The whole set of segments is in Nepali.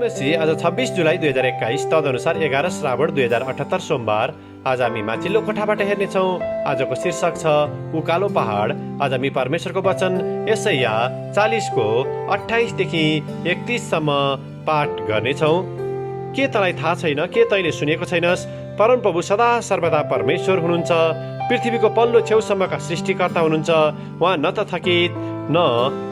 नमस्ते। आज 26 जुलाई 2021 तदनुसार 11 श्रावण 2078 सोमबार। आज हामी माथिल्लो कोठाबाट हेर्नेछौँ। आजको शीर्षक छ उकालो पहाड। आज हामी परमेश्वरको वचन यशाया 40 को 28 देखि 31 सम्म पाठ गर्नेछौँ। के तँलाई थाहा छैन? के तैँले सुनेको छैनस्? परमप्रभु सदा सर्वदा परमेश्वर हुनुहुन्छ। पृथ्वीको पल्लो छेउसम्मका सृष्टिकर्ता हुनुहुन्छ। उहाँ न त थकित न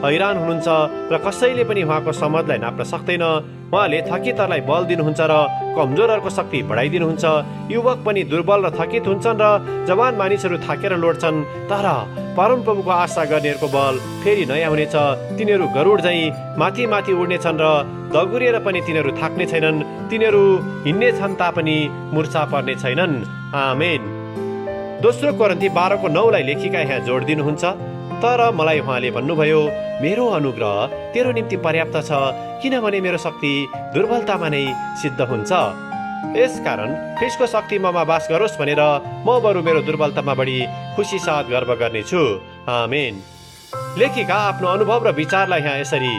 हैरान हुनुहुन्छ र कसैले पनि उहाँको समझलाई नाप्न सक्दैन। उहाँले थकितहरूलाई बल दिनुहुन्छ र कमजोरहरूको शक्ति बढाइदिनुहुन्छ। युवक पनि दुर्बल र थकित हुन्छन् र जवान मानिसहरू थाकेर लोड्छन्। तर परमप्रभुको आशा गर्नेहरूको बल फेरि नयाँ हुनेछ। तिनीहरू गरुड झैँ माथि माथि उड्नेछन् र दगुरिएर पनि तिनीहरू थाक्ने छैनन्। तिनीहरू हिँड्ने छन् तापनि मुर्छा पर्ने छैनन्। आमेन। दोस्रो कोरिन्थी 12 को 9 लाई लेखिका यहाँ जोड दिनुहुन्छ। तर मलाई उहाँले भन्नुभयो, मेरो अनुग्रह तेरो निम्ति पर्याप्त छ, किनभने मेरो शक्ति दुर्बलतामा नै सिद्ध हुन्छ। यसकारण ख्रीष्टको शक्ति ममा वास गरोस् भनेर म बरु मेरो दुर्बलतामा बढी खुसी साथ गर्व गर्नेछु। आमेन। लेखिका आफ्नो अनुभव र विचारलाई यहाँ यसरी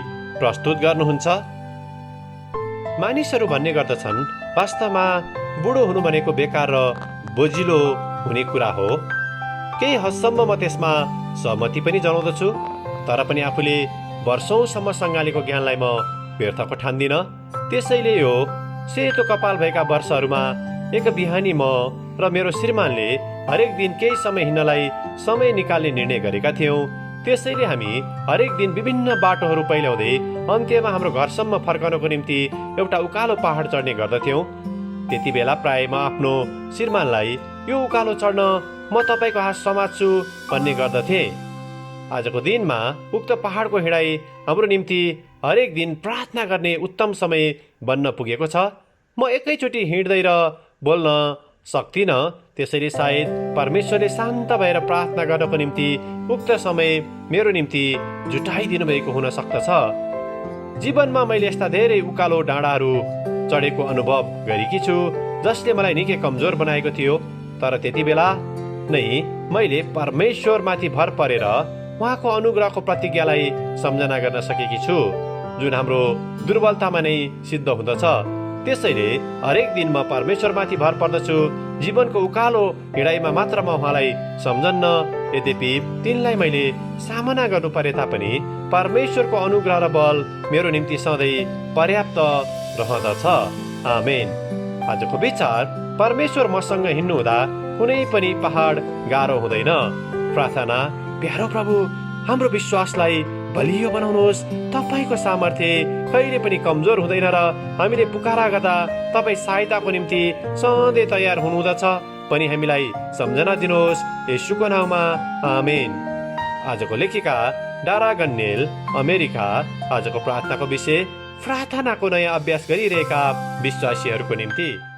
प्रस्तुत गर्नुहुन्छ। मानिसहरू भन्ने गर्दछन्, वास्तवमा बुढो हुनु भनेको बेकार र बोजिलो हुने कुरा हो। केही हदसम्म म त्यसमा सहमति पनि जनाउँदछु। तर पनि आफूले वर्षौंसम्म सङ्गालेको ज्ञानलाई म व्यर्थको ठान्दिनँ। त्यसैले यो सेतो कपाल भएका वर्षहरूमा एक बिहानी म र मेरो श्रीमानले हरेक दिन केही समय हिँड्नलाई समय निकाल्ने निर्णय गरेका थियौँ। त्यसैले हामी हरेक दिन विभिन्न बाटोहरू पहिल्याउँदै अन्त्यमा हाम्रो घरसम्म फर्कनको निम्ति एउटा उकालो पहाड चढ्ने गर्दथ्यौँ। त्यति बेला प्राय म आफ्नो श्रीमानलाई यो उकालो चढ्न म तपाईँको हात समात्छु भन्ने गर्दथे। आजको दिनमा उक्त पहाडको हिँडाइ हाम्रो निम्ति हरेक दिन प्रार्थना गर्ने उत्तम समय बन्न पुगेको छ। म एकैचोटि हिँड्दै र बोल्न सक्दिनँ। त्यसैले सायद परमेश्वरले शान्त भएर प्रार्थना गर्नको निम्ति उक्त समय मेरो निम्ति जुटाइदिनु भएको हुन सक्दछ। जीवनमा मैले यस्ता धेरै उकालो डाँडाहरू चढेको अनुभव गरेकी छु, जसले मलाई निकै कमजोर बनाएको थियो। तर त्यति बेला नै मैले परमेश्वरमाथि भर परेर उहाँको अनुग्रहको प्रतिज्ञालाई सम्झना गर्न सकेकी छु, जुन हाम्रो दुर्बलतामा नै सिद्ध हुँदछ। त्यसैले हरेक दिन म परमेश्वरमाथि भर पर्दछु। जीवनको उकालो हिँडाइमा मात्र म उहाँलाई सम्झन्न। यद्यपि तिनलाई मैले सामना गर्नु परे तापनि परमेश्वरको अनुग्रह र बल मेरो निम्ति सधैँ पर्याप्त रहँदछ। आमेन। आजको विचार, परमेश्वर मसँग हिँड्नु हुँदा कुनै पनि पहाड गाह्रो हुँदैन। प्रार्थना, प्यारो प्रभु, हाम्रो विश्वासलाई बलियो बनाउनुहोस्। तपाईँको सामर्थ्य कहिले पनि कमजोर हुँदैन र हामीले पुकारा गर्दा तपाईँ सहायताको निम्ति सधैँ तयार हुनुहुँदछ पनि हामीलाई सम्झना दिनुहोस्। येशूको नाममा आमेन। आजको लेखिका डारा गन्नेल, अमेरिका। आजको प्रार्थनाको विषय, प्रार्थनाको नयाँ अभ्यास गरिरहेका विश्वासीहरूको निम्ति।